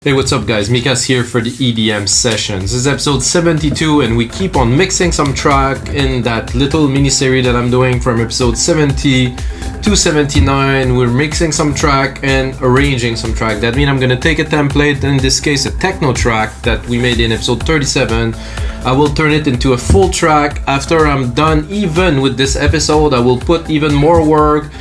Hey, what's up guys, Mikas here for the EDM sessions. This is episode 72 and we keep on mixing some track in that little mini-series that I'm doing from episode 70 to 79. We're mixing some track and arranging some track. That means I'm gonna take a template, in this case a techno track that we made in episode 37. I will turn it into a full track. After I'm done even with this episode, I will put even more work.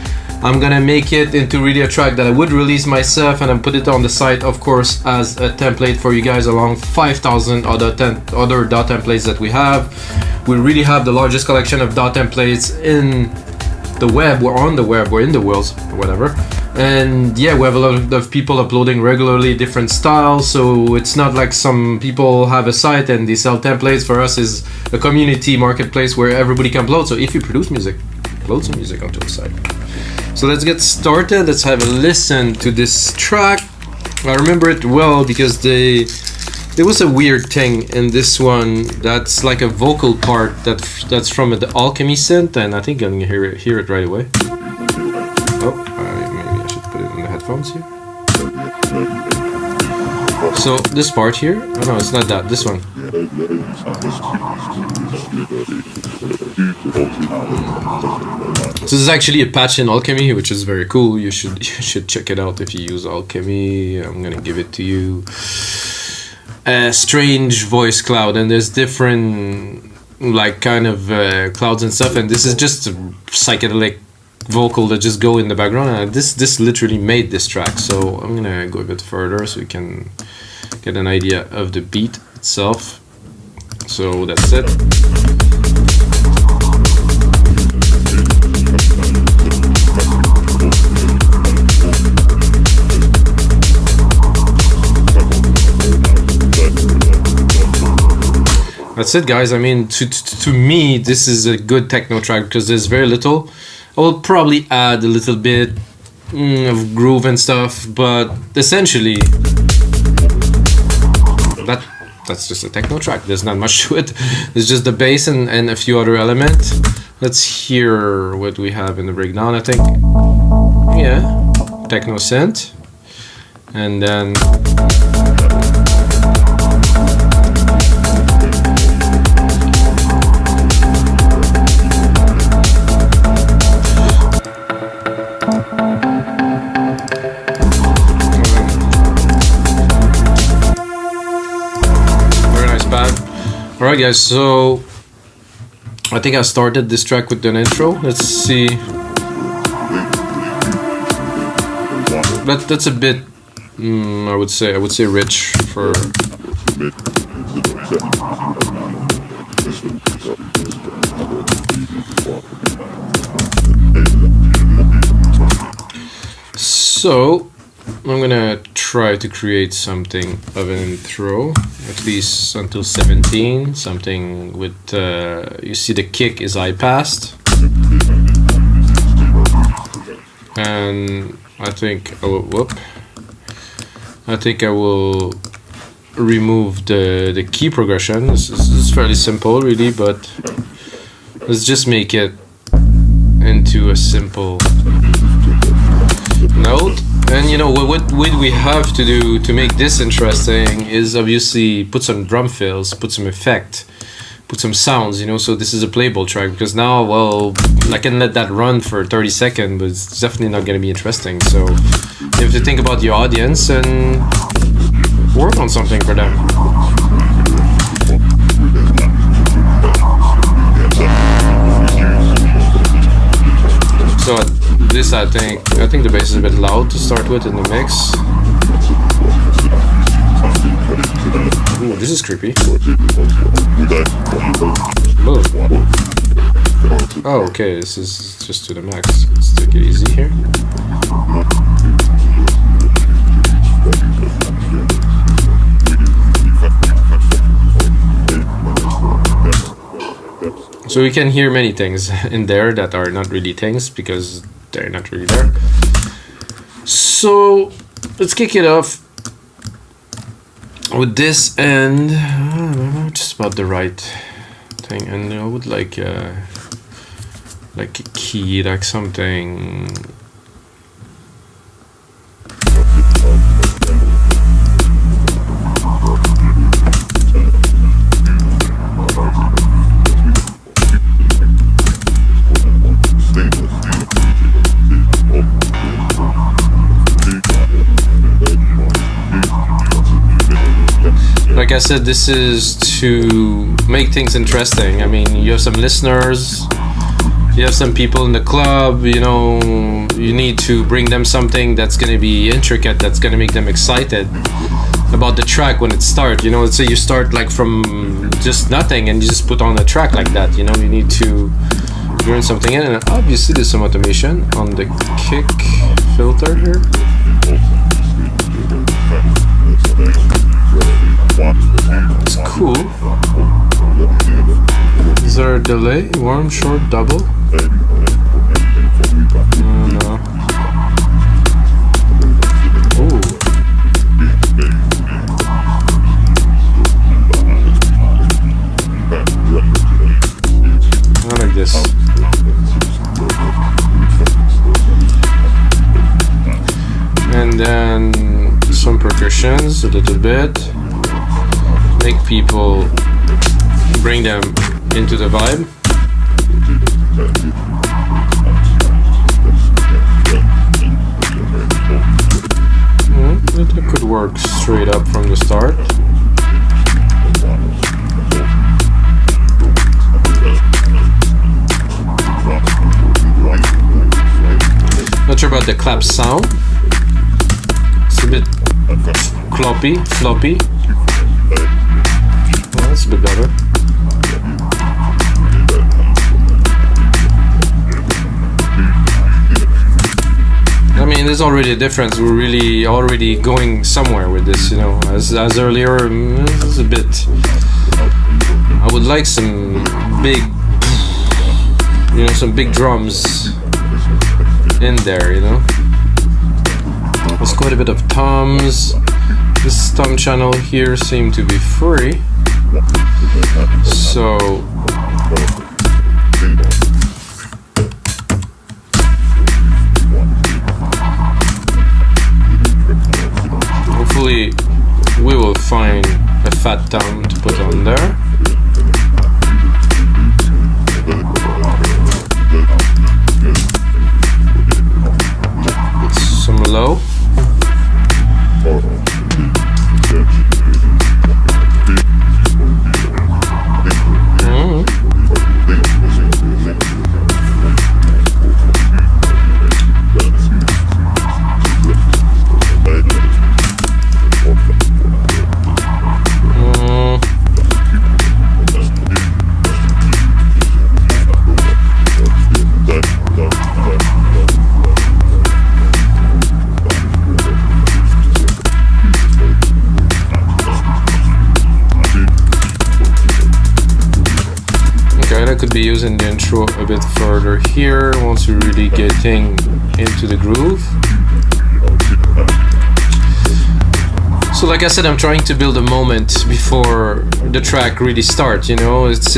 I'm gonna make it into really a track that I would release myself, and I put it on the site, of course, as a template for you guys along 5,000 other DAW templates that we have. We really have the largest collection of DAW templates in the web, or on the web, or in the world, or whatever. And yeah, we have a lot of people uploading regularly different styles, so it's not like some people have a site and they sell templates. For us, is a community marketplace where everybody can upload. So if you produce music, upload some music onto the site. So let's get started. Let's have a listen to this track. I remember it well because there was a weird thing in this one that's like a vocal part that's from the Alchemy synth, and I think I'm gonna hear it right away. Oh, maybe I should put it in the headphones here. So this part here, oh no, it's not that, this one. So this is actually a patch in Alchemy, which is very cool. You should check it out if you use Alchemy. I'm gonna give it to you. A strange voice cloud, and there's different like kind of clouds and stuff, and this is just a psychedelic vocal that just go in the background, and this literally made this track. So I'm gonna go a bit further so you can get an idea of the beat itself. So that's it. That's it, guys. I mean, to me, this is a good techno track because there's very little. I will probably add a little bit of groove and stuff, but essentially, that's just a techno track. There's not much to it. There's just the bass and a few other elements. Let's hear what we have in the breakdown. I think, yeah, techno synth, and then. Alright guys, so I think I started this track with an intro. Let's see. That's a bit I would say rich for so I'm gonna try to create something of an intro, at least until 17, something with, you see the kick is high passed, and I think, I think I will remove the key progression. This is fairly simple really, but let's just make it into a simple note. And you know what we have to do to make this interesting is obviously put some drum fills, put some effect, put some sounds, you know, so this is a playable track, because now, well, I can let that run for 30 seconds, but it's definitely not going to be interesting. So you have to think about your audience and work on something for them. So this, I think the bass is a bit loud to start with in the mix. Ooh, this is creepy. Oh, okay, this is just to the max. Let's take it easy here. So we can hear many things in there that are not really things, because they're not really there. So let's kick it off with this, and just about the right thing. And I would like a key, like something like I said, this is to make things interesting. I mean, you have some listeners, you have some people in the club, you know, you need to bring them something that's going to be intricate, that's going to make them excited about the track when it starts. You know, let's say you start like from just nothing and you just put on a track like that, you know, you need to bring something in. And obviously there's some automation on the kick filter here. It's cool. Is there a delay? Warm, short, double? No. Ooh. I like this. And then some percussions, a little bit. Make people, bring them into the vibe. It could work straight up from the start. Not sure about the clap sound. It's a bit floppy. Well, that's a bit better. I mean, there's already a difference. We're really already going somewhere with this, you know. As earlier, it's a bit. I would like some big, you know, some big drums in there, you know. There's quite a bit of toms. This tom channel here seemed to be free, so hopefully we will find a fat tom to put on there. Some low. Could be using the intro a bit further here once we're really getting into the groove. So like I said, I'm trying to build a moment before the track really starts, you know. It's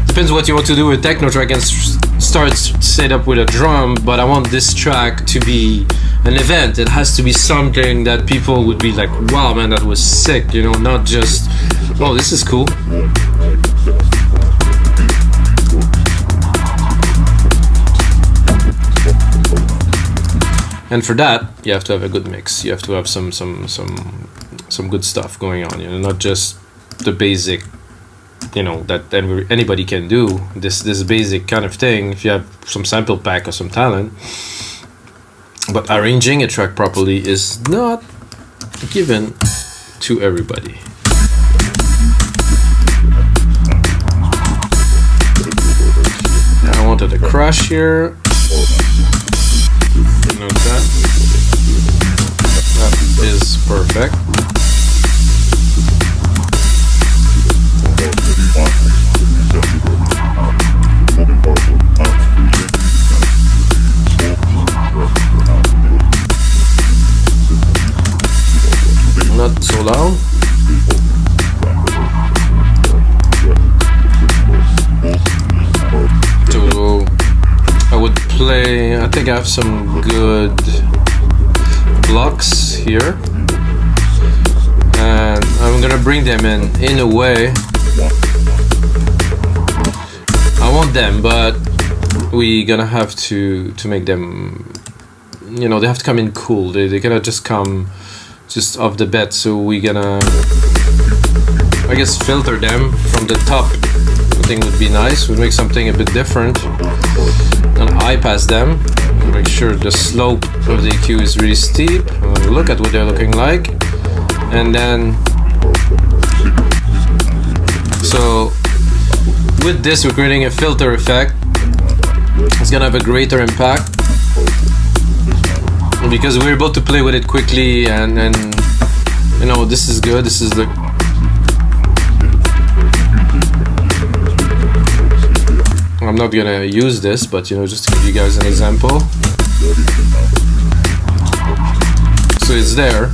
depends what you want to do with techno track, and start set up with a drum, but I want this track to be an event. It has to be something that people would be like, wow man, that was sick, you know, not just, oh, this is cool. And for that, you have to have a good mix. You have to have some good stuff going on. You know, not just the basic, you know, that anybody can do. This basic kind of thing. If you have some sample pack or some talent, but arranging a track properly is not given to everybody. I wanted a crash here. Note that. That is perfect. Not so loud. So I would play, I think I have some good blocks here, and I'm gonna bring them in a way. I want them, but we gonna have to make them, you know, they have to come in cool. They cannot just come just off the bat, so we gonna I guess filter them from the top. I think would be nice, would make something a bit different. And I pass them, make sure the slope of the EQ is really steep. Look at what they're looking like. And then, so with this we're creating a filter effect. It's gonna have a greater impact because we're able to play with it quickly, and you know, this is good. This is the I'm not gonna use this, but you know, just to give you guys an example. So it's there.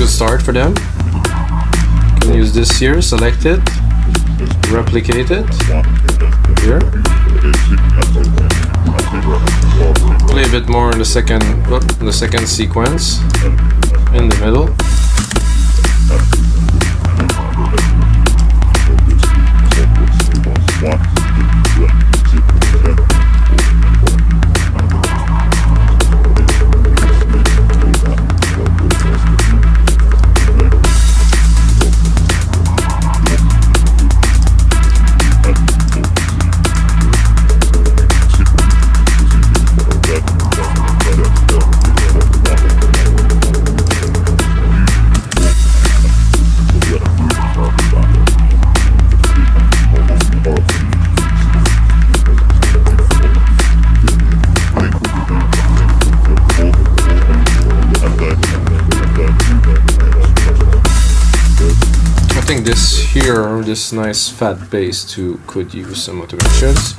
Start for them. Can use this here, select it, replicate it here. Play a bit more in the second sequence in the middle. This nice fat bass too could use some automations.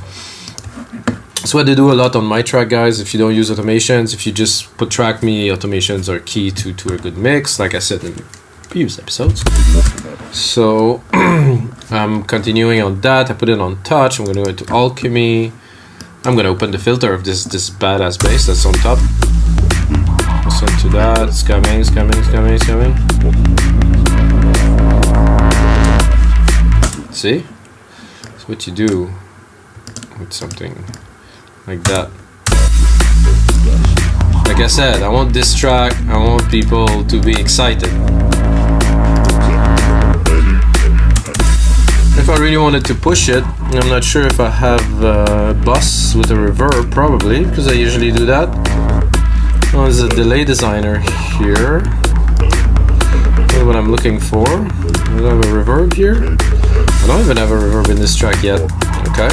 That's what they do a lot on my track, guys. If you don't use automations, if you just put track me, automations are key to a good mix, like I said in previous episodes. So I'm continuing on that. I put it on touch. I'm going to go into alchemy. I'm going to open the filter of this badass bass that's on top. Listen to that. It's coming, it's coming, it's coming, it's coming. See? That's what you do with something like that. Like I said, I want this track, I want people to be excited. If I really wanted to push it, I'm not sure if I have a bus with a reverb, probably, because I usually do that. Oh, there's a delay designer here. That's what I'm looking for. Do I have a reverb here? I don't even have a reverb in this track yet. Okay.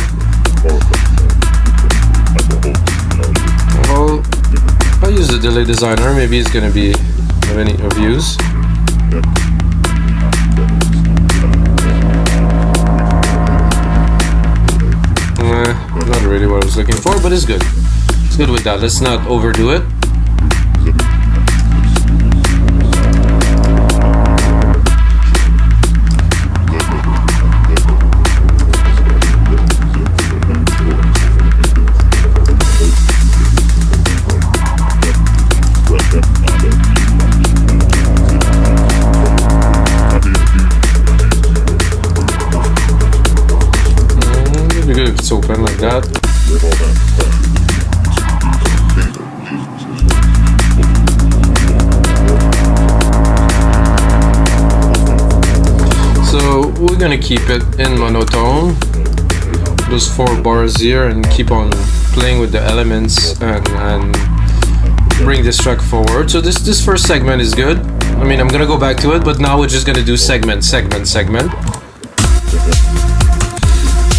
Well, I'll use the delay designer. Maybe it's gonna be of any of use. Not really what I was looking for, but it's good. It's good with that. Let's not overdo it. It's open like that. So we're gonna keep it in monotone, those 4 bars here, and keep on playing with the elements and bring this track forward. So this first segment is good. I mean, I'm gonna go back to it, but now we're just gonna do segment.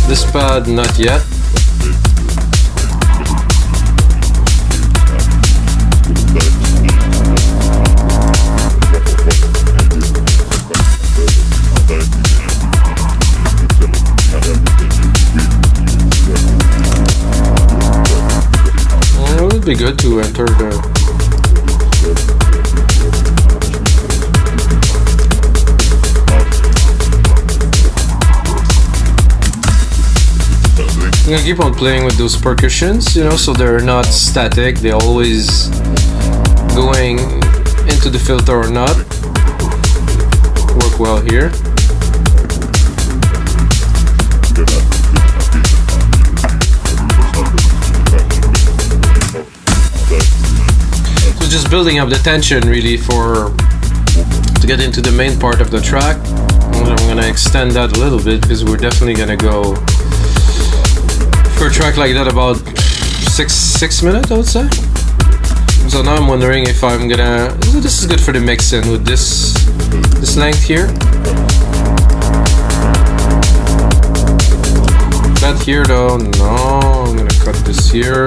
This pad, not yet. It would be good to enter the I'm gonna keep on playing with those percussions, you know, so they're not static. They always going into the filter or not work well here. So just building up the tension really to get into the main part of the track. I'm gonna extend that a little bit because we're definitely gonna go for a track like that about 6 minutes, I would say. So now I'm wondering if I'm gonna. This is good for the mixing with this length here. That here though, no, I'm gonna cut this here.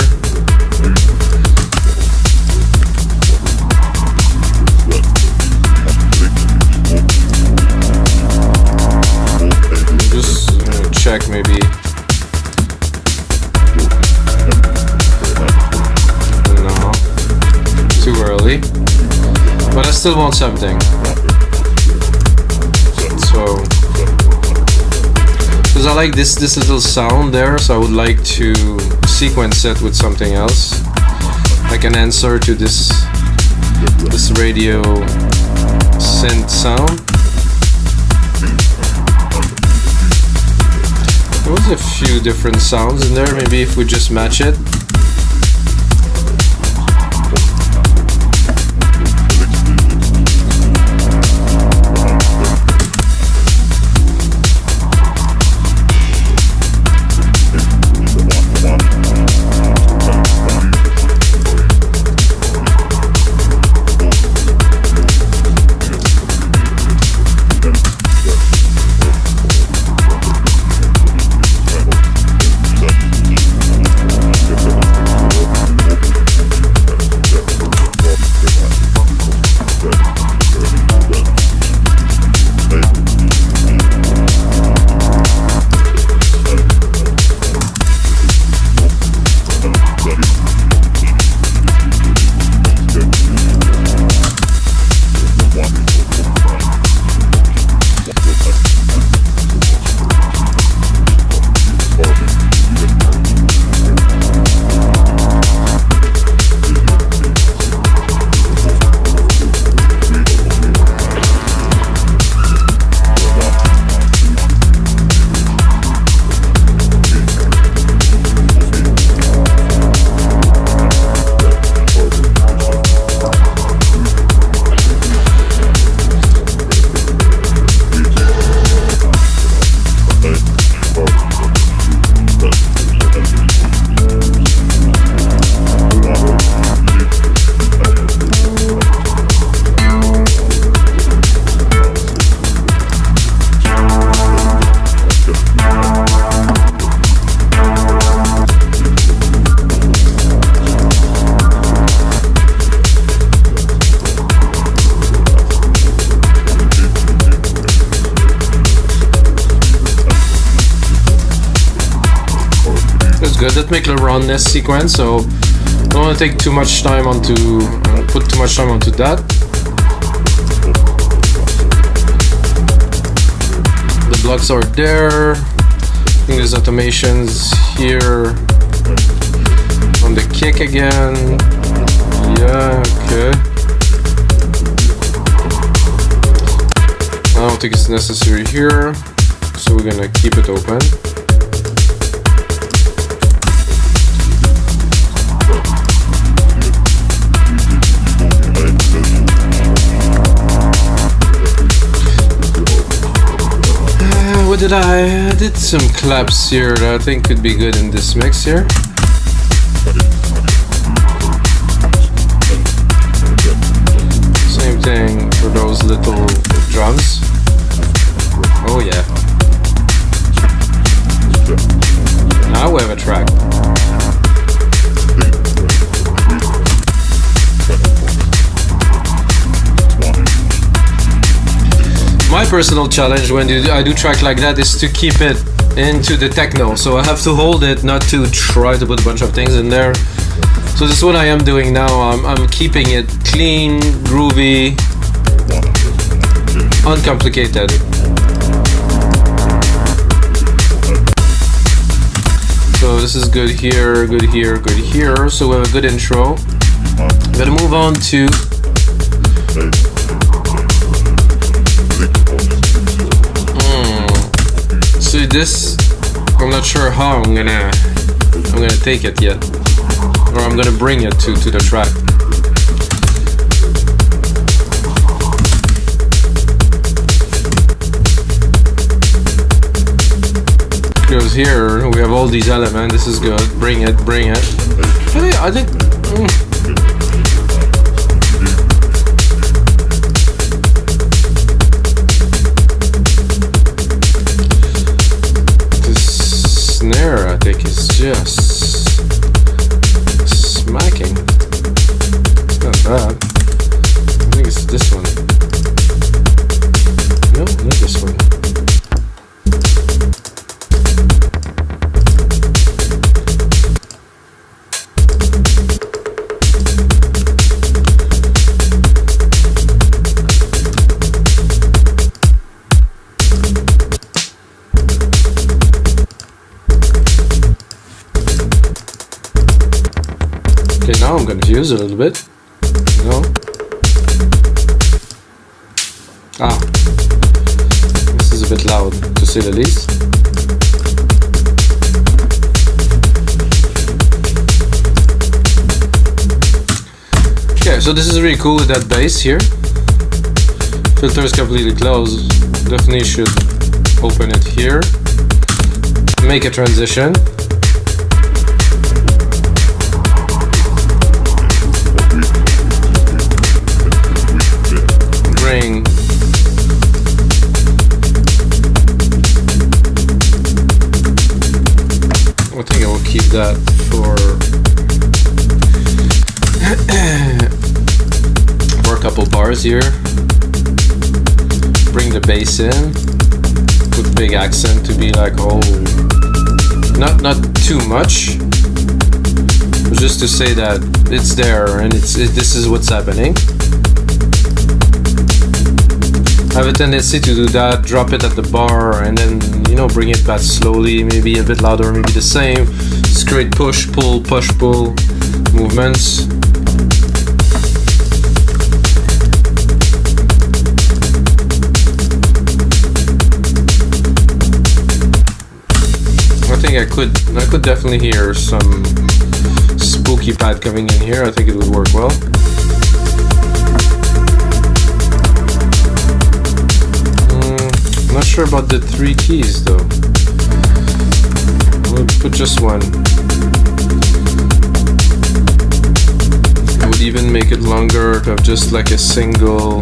Just check maybe. No, too early. But I still want something. So, because I like this little sound there, so I would like to sequence it with something else, like an answer to this radio synth sound. There was a few different sounds in there. Maybe if we just match it. Good. That make a roundness sequence, so I don't want to take too much time put too much time onto that. The blocks are there. I think there's automations here on the kick again. Yeah, okay. I don't think it's necessary here, so we're gonna keep it open. I did some claps here that I think could be good in this mix here. Same thing for those little drums. Oh yeah. Now we have a track. My personal challenge when I do track like that is to keep it into the techno. So I have to hold it, not to try to put a bunch of things in there. So this is what I am doing now. I'm keeping it clean, groovy, uncomplicated. So this is good here, good here, good here. So we have a good intro. I'm gonna move on to see this. I'm not sure how I'm gonna take it yet, or I'm gonna bring it to the track. Because here we have all these elements. This is good. Bring it. I think. This snare, I think, is just smacking. It's not bad. I think it's this one. No, not this one. Okay, now I'm confused a little bit. No. This is a bit loud, to say the least. Okay, so this is really cool with that bass here. Filter is completely closed. Definitely should open it here. Make a transition. Bring I think I will keep that for a couple bars here. Bring the bass in. Put big accent to be like, oh, not too much, but just to say that it's there and this is what's happening. I have a tendency to do that, drop it at the bar, and then, bring it back slowly, maybe a bit louder, maybe the same. Straight push, pull movements. I think I could definitely hear some spooky pad coming in here. I think it would work well. Not sure about the 3 keys though. We'll put just one. I would even make it longer to have just like a single.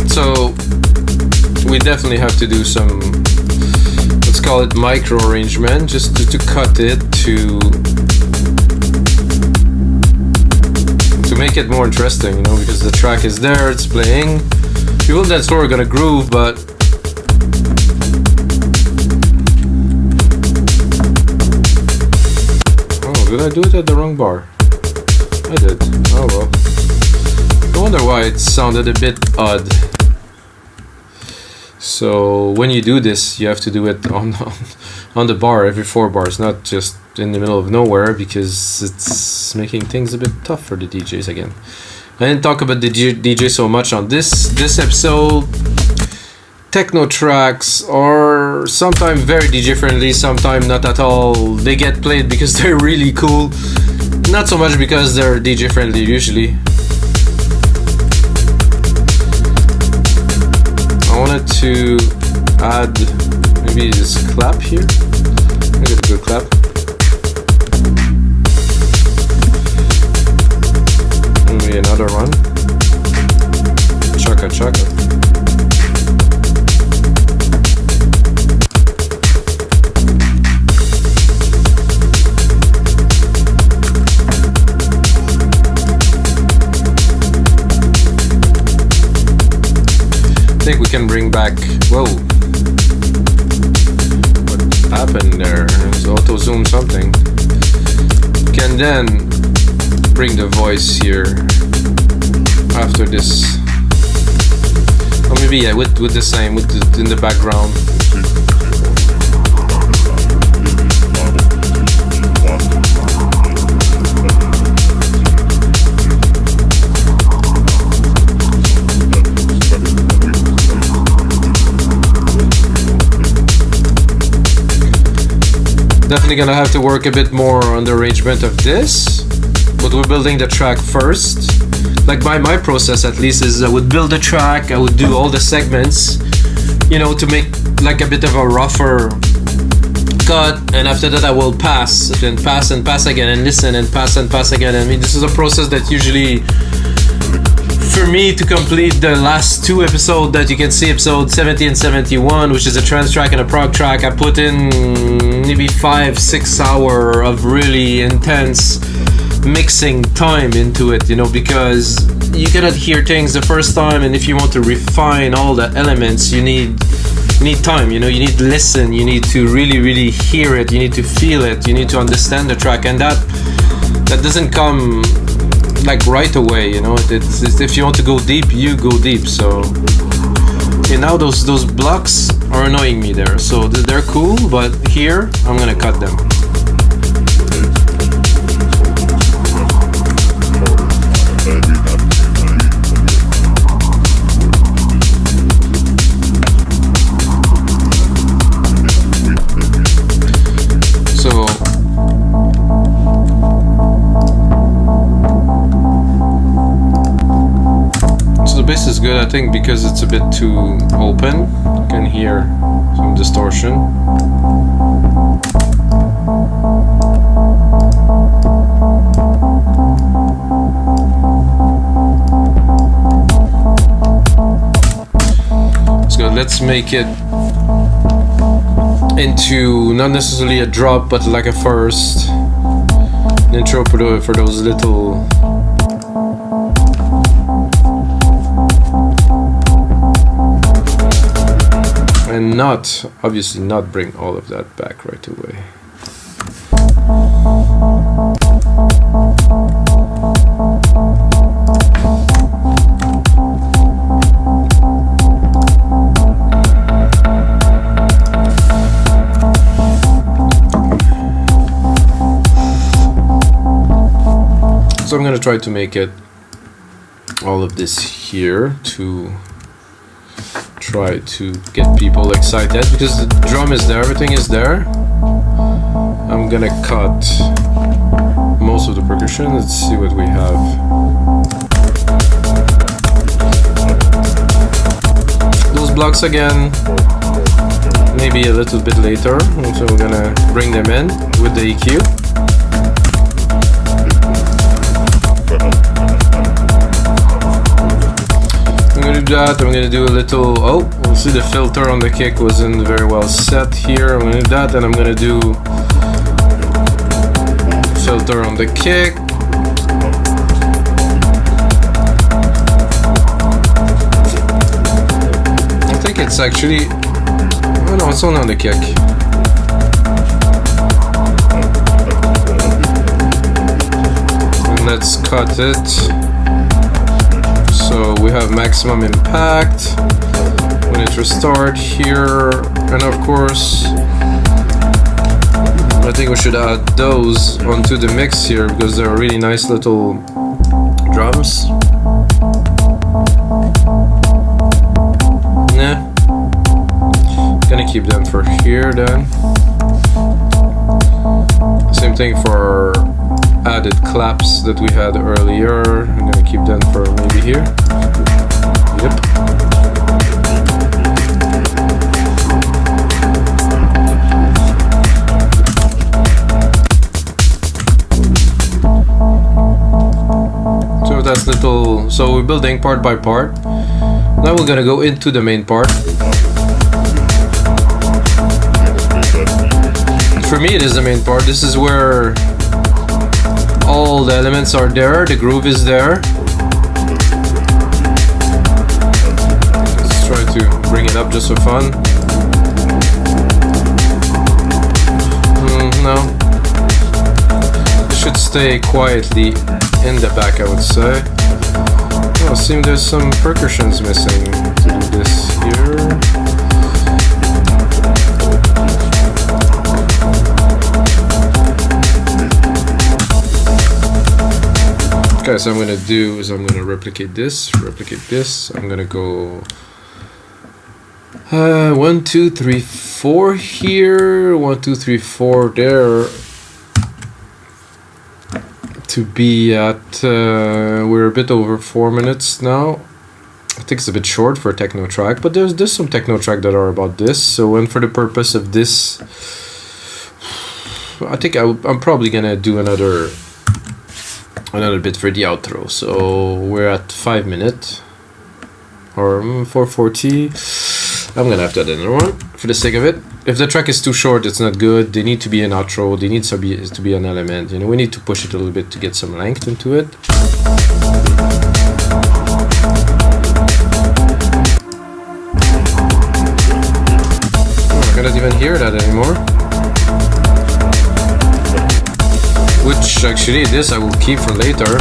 So we definitely have to do some, let's call it micro arrangement, just to cut it to make it more interesting, because the track is there, it's playing. People that store are gonna groove, but oh, did I do it at the wrong bar? I did. Oh well. I wonder why it sounded a bit odd. So when you do this, you have to do it on the bar every 4 bars, not just in the middle of nowhere, because it's making things a bit tough for the DJs again. I didn't talk about the DJ so much on this episode. Techno tracks are sometimes very DJ friendly, sometimes not at all. They get played because they're really cool, not so much because they're DJ friendly usually. I wanted to add maybe this clap here. I get a good clap. Maybe another one. Chaka chaka. I think we can bring back, whoa, what happened there? It was auto zoom something. Can then bring the voice here after this. Or maybe yeah, with the same, in the background. Definitely gonna have to work a bit more on the arrangement of this, but we're building the track first. Like my process at least is I would build the track, I would do all the segments, you know, to make like a bit of a rougher cut, and after that I will pass, then pass and pass again, and listen and pass again. I mean, this is a process that usually, for me to complete the last two episodes that you can see, episode 70 and 71, which is a trance track and a prog track, I put in maybe 5-6 hours of really intense mixing time into it, you know, because you cannot hear things the first time, and if you want to refine all the elements, you need time, you know, you need to listen, you need to really hear it, you need to feel it, you need to understand the track, and that doesn't come like right away, you know. It's if you want to go deep, you go deep. So okay, now those blocks are annoying me there, so they're cool, but here I'm gonna cut them. Bass is good, I think, because it's a bit too open. You can hear some distortion. So let's make it into not necessarily a drop, but like a first an intro for those little and not, obviously not bring all of that back right away. So I'm going to try to make it all of this here to try to get people excited, because the drum is there, everything is there. I'm gonna cut most of the percussion. Let's see what we have. Those blocks again, maybe a little bit later, so we're gonna bring them in with the EQ. That I'm gonna do a little, we'll see the filter on the kick wasn't very well set here. I'm gonna do that, and I'm gonna do filter on the kick. I think it's actually, oh no, it's only on the kick. And let's cut it. So we have maximum impact. I'm going to restart here, and of course I think we should add those onto the mix here, because they're really nice little drums. Nah, gonna keep them for here then. Same thing for added claps that we had earlier. I'm gonna keep them for maybe here. Yep. So that's little, so we're building part by part. Now we're gonna go into the main part. For me it is the main part. This is where all the elements are there, the groove is there. Let's try to bring it up just for fun. No. should stay quietly in the back, I would say. Oh, seems there's some percussions missing to do this here. Okay, so I'm gonna do is I'm gonna replicate this. I'm gonna go 1, 2, 3, 4 here, 1, 2, 3, 4 there. To be at we're a bit over 4 minutes now. I think it's a bit short for a techno track, but there's some techno track that are about this. So, and for the purpose of this, I think I'm probably gonna do another bit for the outro. So we're at 5 minutes or 4:40. I'm gonna have to add another one for the sake of it. If the track is too short, it's not good. They need to be an outro. They need to be an element. You know, we need to push it a little bit to get some length into it. Oh, I cannot even hear that anymore. Which actually, this I will keep for later.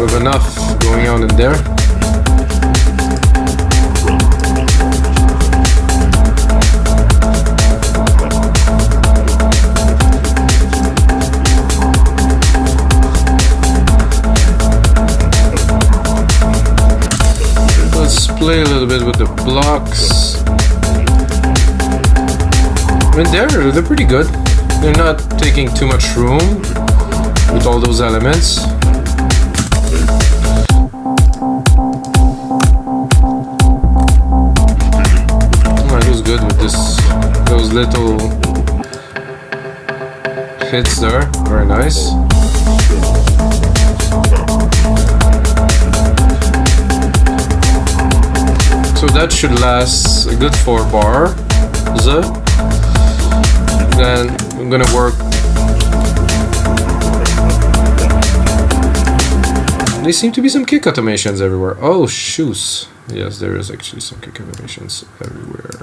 With enough going on in there. Play a little bit with the blocks. I mean, they're pretty good. They're not taking too much room with all those elements. Oh, it was good with those little hits there. Very nice. So that should last a good 4 bars. Then I'm gonna work. There seem to be some kick automations everywhere. Oh, shoes. Yes, there is actually some kick automations everywhere.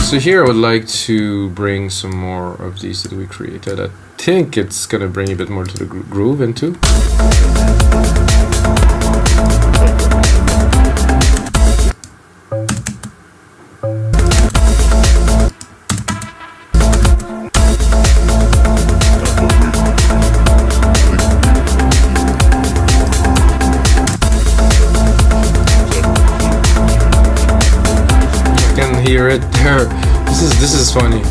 So here I would like to bring some more of these that we created. I think it's gonna bring a bit more to the groove into. I can hear it there. This is funny.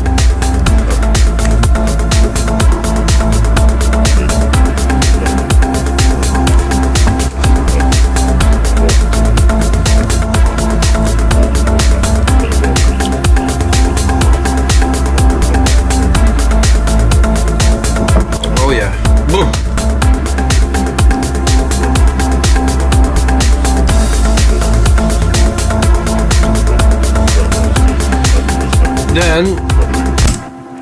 Oh yeah. Boom. Then,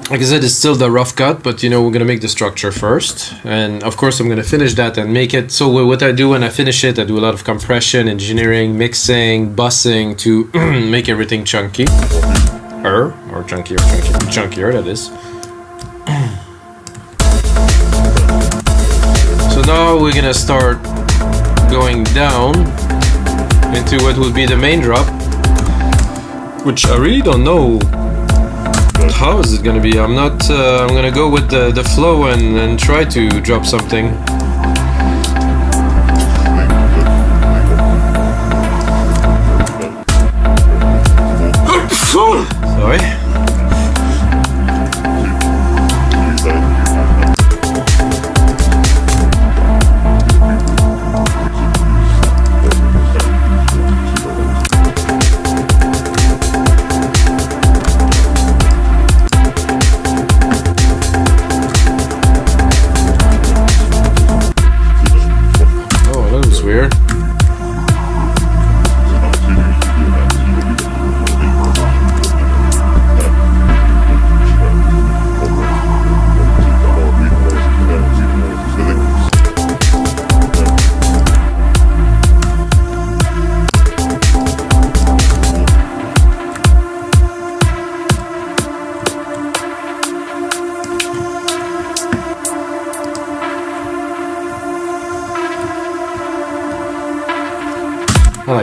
like I said, it's still the rough cut, but you know, we're gonna make the structure first. And of course, I'm gonna finish that and make it. So what I do when I finish it, I do a lot of compression, engineering, mixing, bussing to make everything chunky. Or chunkier, that is. So now we're gonna start going down into what will be the main drop, which I really don't know. How is it gonna be? I'm not. I'm gonna go with the flow and try to drop something. Sorry.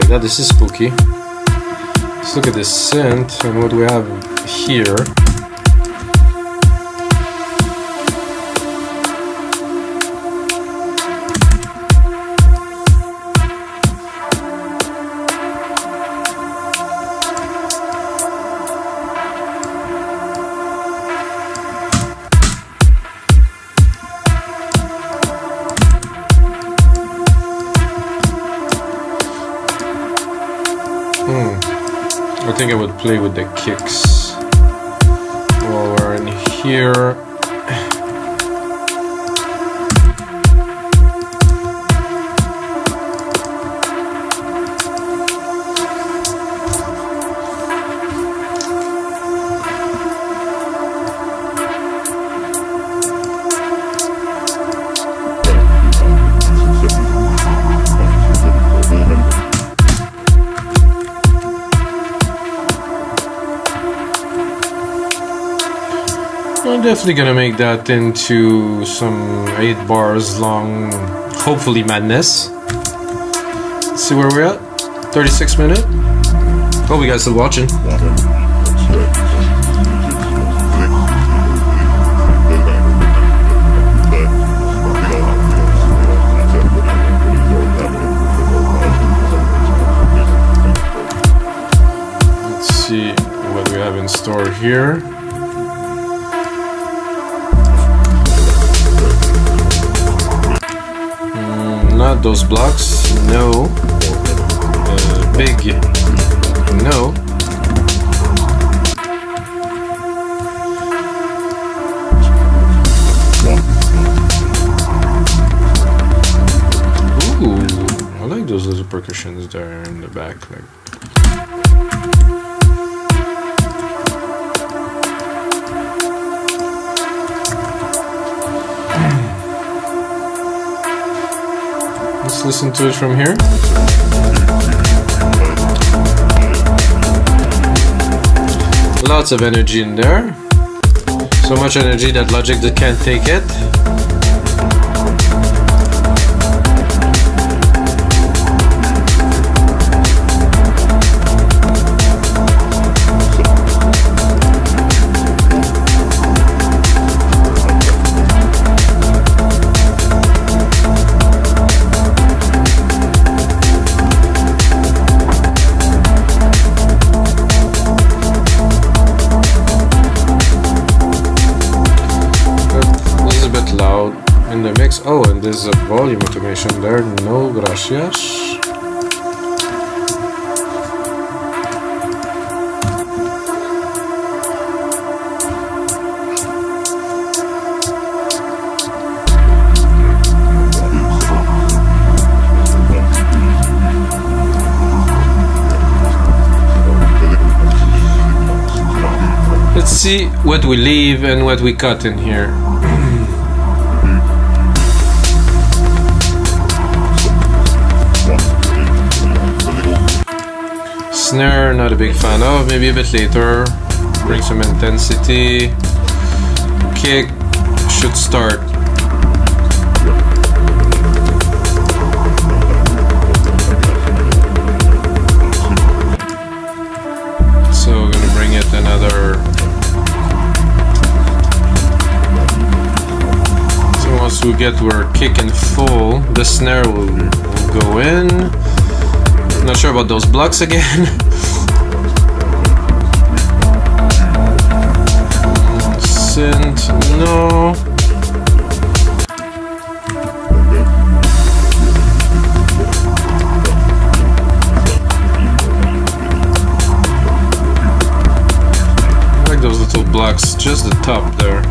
Yeah, this is spooky. Let's look at this synth and what we have here. I think I would play with the kicks while we're in here. I'm definitely gonna make that into some 8 bars long, hopefully madness. Let's see where we're at. 36 minutes. Hope you guys still watching. Let's see what we have in store here. Not those blocks, no. Big, no. Ooh, I like those little percussions there in the back. Like. Let's listen to it from here. Lots of energy in there. So much energy that Logic can't take it. In the mix. Oh, and there's a volume automation there. No gracias. Let's see what we leave and what we cut in here. Snare, not a big fan of, maybe a bit later. Bring some intensity. Kick should start. So we're gonna bring it another. So once we get our kick in full, the snare will go in. Not sure about those blocks again. Synth, no. I like those little blocks, just the top there.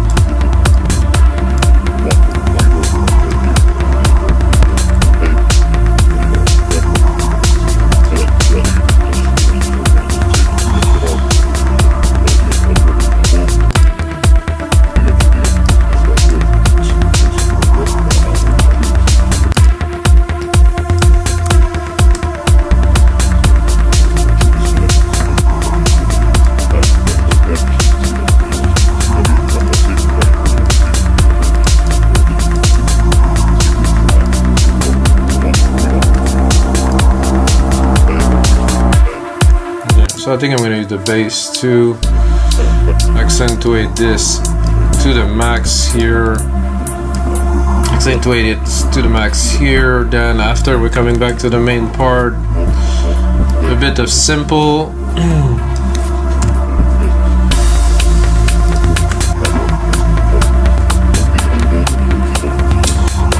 So I think I'm gonna use the bass to accentuate this to the max here. Accentuate it to the max here. Then after we're coming back to the main part, a bit of simple.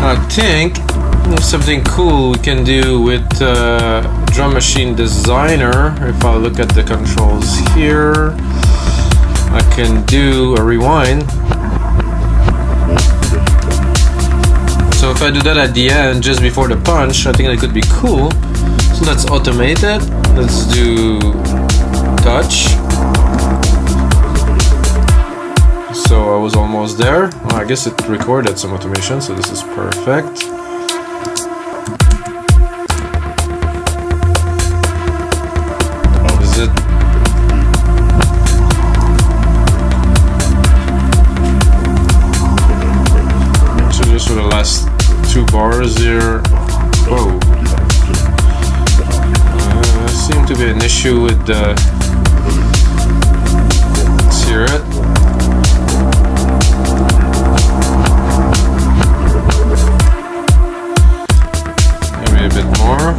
I think there's something cool we can do with Drum Machine Designer. If I look at the controls here, I can do a rewind. So if I do that at the end, just before the punch, I think that could be cool. So let's automate it. Let's do touch. So I was almost there. Well, I guess it recorded some automation, so this is perfect. How is it? So just for the last 2 bars here. Whoa. Seemed to be an issue with the. Let's hear it. Maybe a bit more.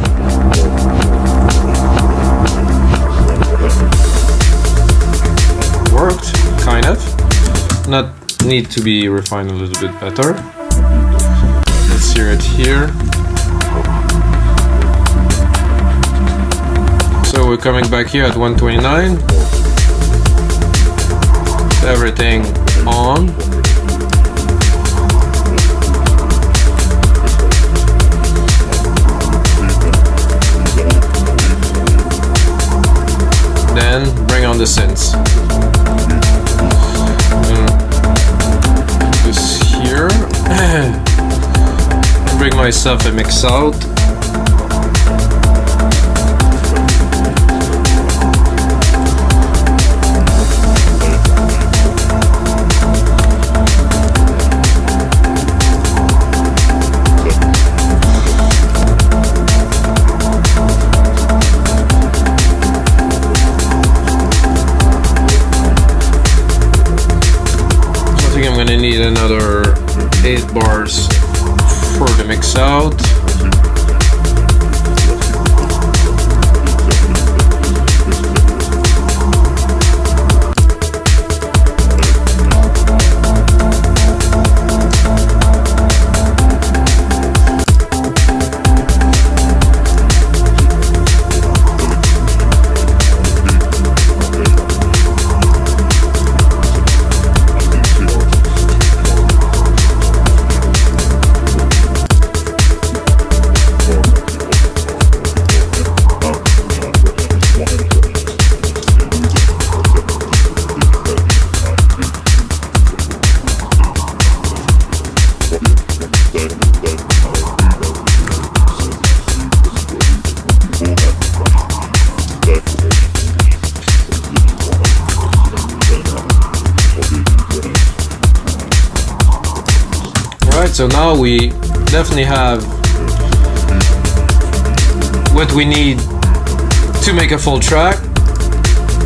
Worked, kind of. Not need to be refined a little bit better. Let's hear it here. So we're coming back here at 129. Everything on. Then bring on the synths. This here. Bring myself a mix out. I'm gonna need another 8 bars for the mix out. So now we definitely have what we need to make a full track.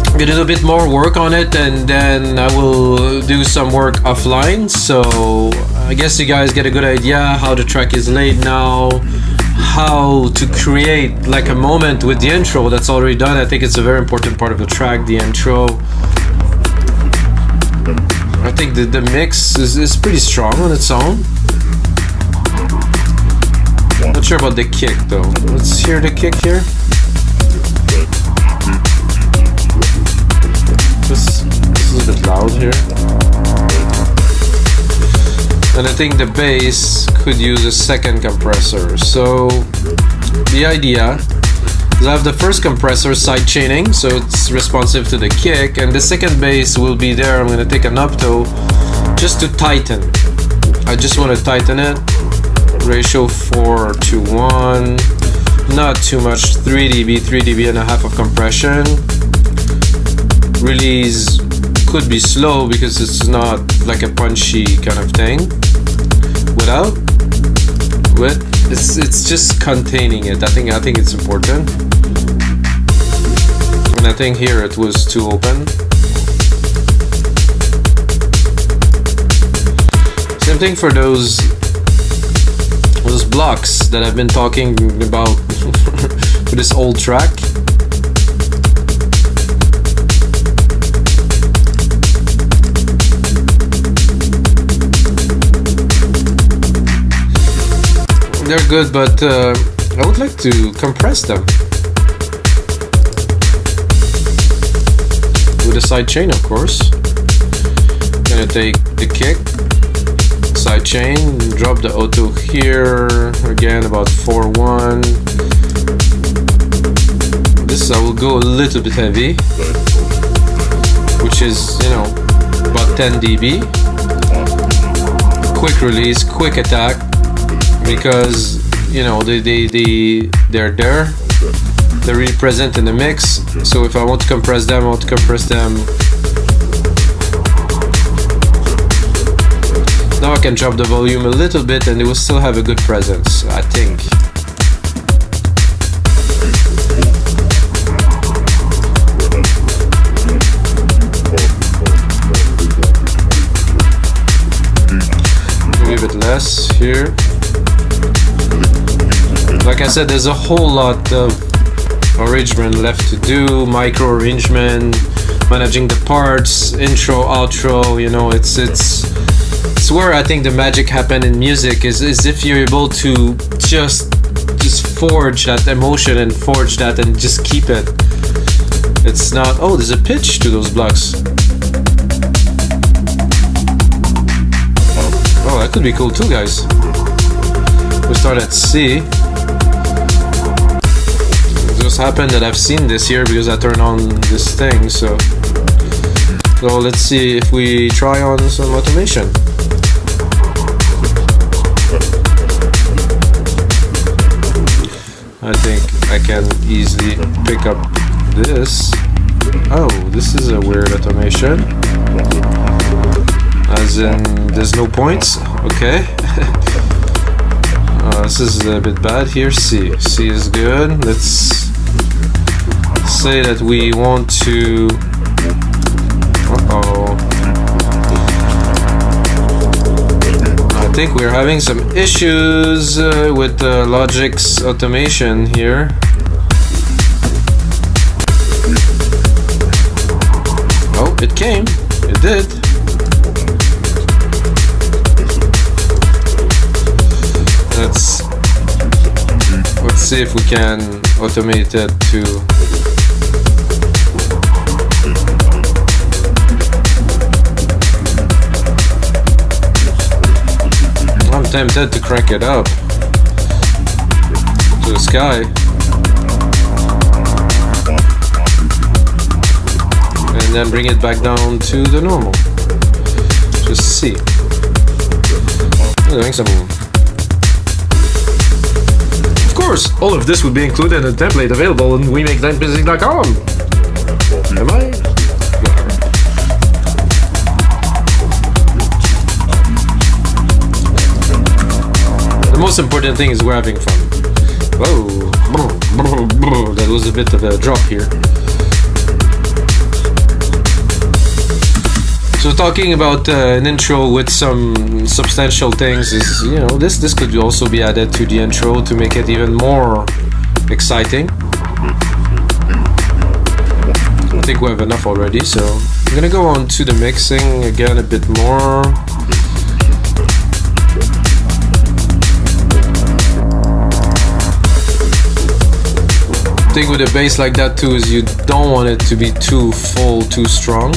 I'm gonna do a bit more work on it and then I will do some work offline. So I guess you guys get a good idea how the track is laid now, how to create like a moment with the intro that's already done. I think it's a very important part of the track, the intro. I think the mix is pretty strong on its own. Not sure about the kick though. Let's hear the kick here. This is a bit loud here. And I think the bass could use a second compressor. So the idea is I have the first compressor side chaining, so it's responsive to the kick, and the second bass will be there. I'm gonna take an upto just to tighten. I just want to tighten it. Ratio 4:1, not too much. 3 dB and a half of compression. Release could be slow because it's not like a punchy kind of thing. It's just containing it. I think it's important. I'm And I think here it was too open. Same thing for those blocks that I've been talking about for this old track. They're good, but I would like to compress them with a side chain, of course. Gonna take the kick, side chain, drop the auto here again about 4-1. This I will go a little bit heavy, which is, you know, about 10 dB. Quick release, quick attack, because you know they're there. They're really present in the mix. So if I want to compress them, I want to compress them. Now I can drop the volume a little bit and it will still have a good presence, I think. Maybe a bit less here. Like I said, there's a whole lot of arrangement left to do, micro arrangement, managing the parts, intro, outro, you know, it's where I think the magic happen in music is if you're able to just forge that emotion and forge that and just keep it. It's not, oh, there's a pitch to those blocks. Oh, that could be cool too, guys. We start at C. Just happened that I've seen this here because I turned on this thing, so let's see if we try on some automation. I think I can easily pick up this. Oh, this is a weird automation. As in, there's no points. Okay. This is a bit bad here. C is good. Let's say that we want to. I think we're having some issues with the Logic's automation here. Oh, it came. It did. Let's see if we can automate it to. I'm tempted to crank it up to the sky and then bring it back down to the normal. Just see. I'm doing some. Of course, all of this would be included in a template available on WeMakeDanceMusic.com. Am I? The most important thing is where I'm having fun. Whoa, that was a bit of a drop here. So talking about an intro with some substantial things is, you know, this could also be added to the intro to make it even more exciting. I think we have enough already, so I'm gonna go on to the mixing again a bit more. The thing with a bass like that too is you don't want it to be too full, too strong.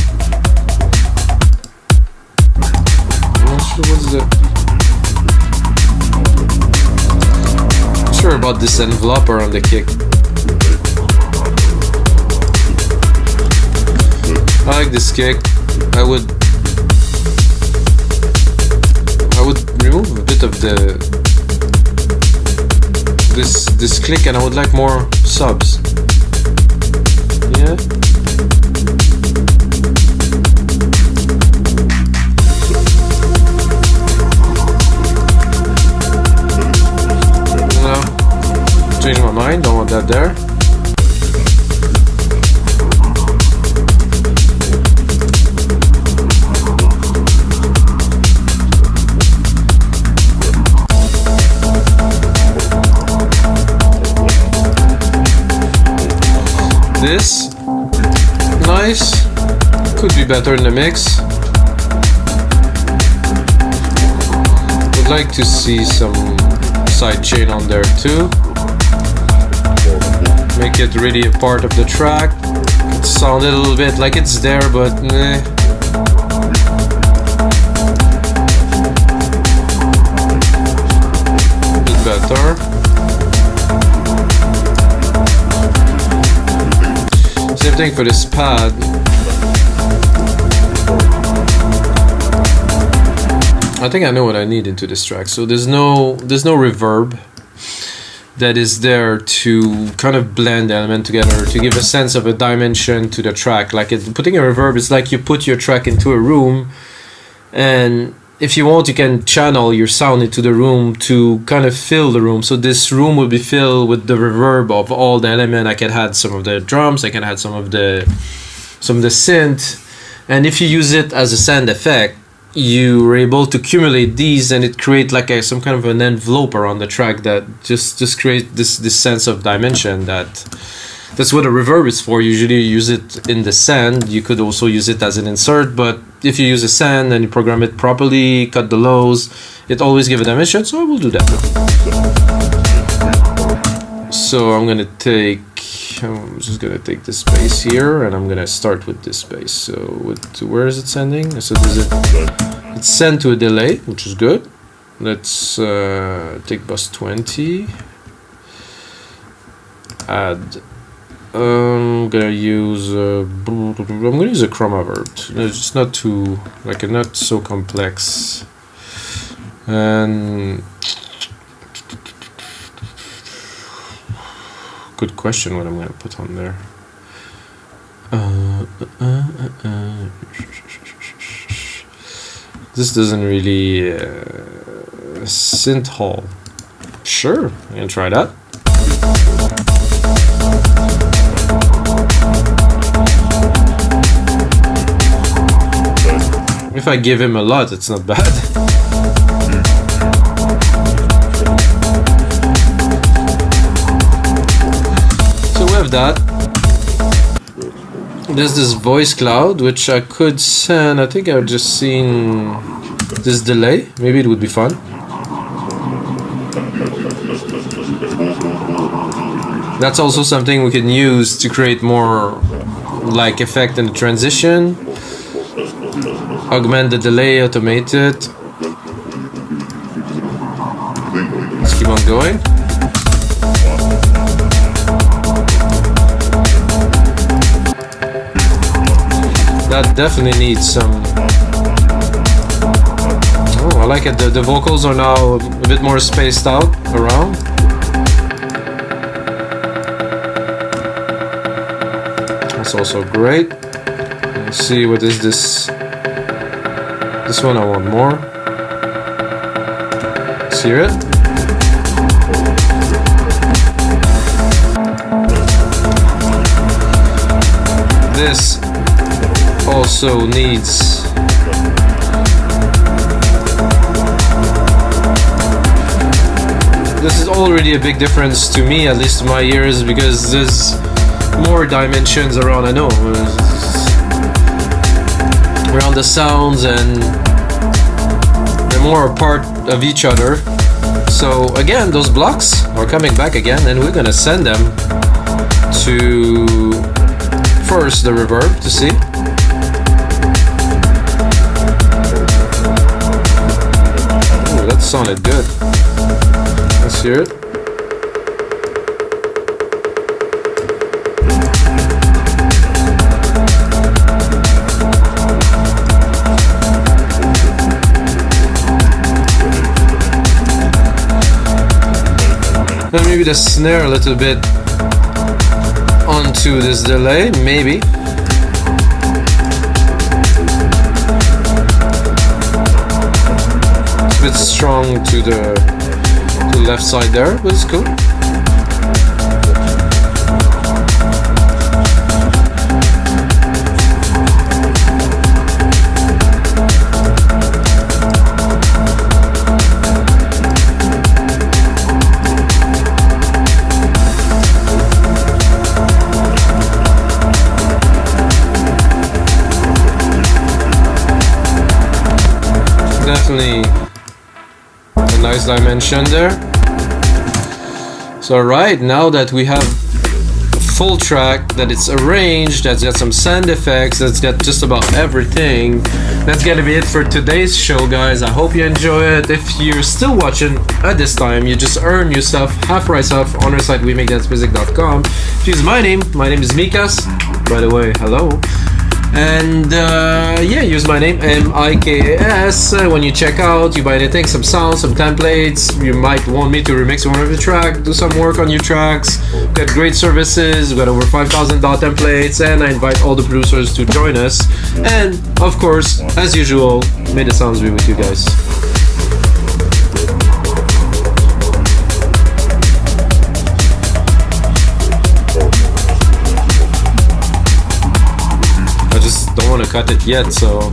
What's the? Not sure about this envelopper on the kick. I like this kick. I would remove a bit of this click, and I would like more subs. Yeah. Change my mind, don't want that there. This, nice. Could be better in the mix. Would like to see some side chain on there too. Make it really a part of the track. It sounded a little bit like it's there, but eh. A bit better. Same thing for this pad. I think I know what I need into this track. So there's no reverb that is there to kind of blend the element together to give a sense of a dimension to the track. Like putting a reverb is like you put your track into a room, and if you want, you can channel your sound into the room to kind of fill the room. So this room will be filled with the reverb of all the element. I can add some of the drums, I can add some of the synth, and if you use it as a sound effect, you are able to accumulate these, and it creates like some kind of an envelope around the track that just create this sense of dimension. That's what a reverb is for. Usually you use it in the sand. You could also use it as an insert, but if you use a sand and you program it properly, cut the lows, it always gives a dimension. So I will do that. So I'm just gonna take this bass here, and I'm gonna start with this bass. So where is it sending? So it's sent to a delay, which is good. Let's take bus 20. Add. I'm gonna use a chroma verb. It's not too not so complex. And good question what I'm gonna put on there. This doesn't really synth hall. Sure, I'm gonna try that. If I give him a lot, it's not bad. So we have that. There's this voice cloud, which I could send. I think I've just seen this delay. Maybe it would be fun. That's also something we can use to create more like effect in the transition. Augment the delay, automate it. Let's keep on going. That definitely needs some. Oh, I like it. The vocals are now a bit more spaced out around. That's also great. Let's see, what is this? This one I want more. Let's hear it. This also needs this is already a big difference to me, at least to my ears, because there's more dimensions around. I know around the sounds, and they're more a part of each other. So again, those blocks are coming back again, and we're gonna send them to first the reverb to see. Oh, that sounded good. Let's hear it. And maybe the snare a little bit onto this delay, maybe. It's a bit strong to the left side there, but it's cool. definitely a nice dimension there. So right now that we have a full track, that it's arranged, that's got some sound effects, that's got just about everything, that's gonna be it for today's show, guys. I hope you enjoy it. If you're still watching at this time, you just earn yourself half price off on our site wemakedancemusic.com. Use my name is Mikas, by the way, hello. And yeah, use my name Mikas when you check out. You buy anything, some sounds, some templates. You might want me to remix one of your tracks, do some work on your tracks. We've got great services, we've got over 5,000 dot templates, and I invite all the producers to join us. And of course, as usual, may the sounds be with you guys. Don't want to cut it yet, so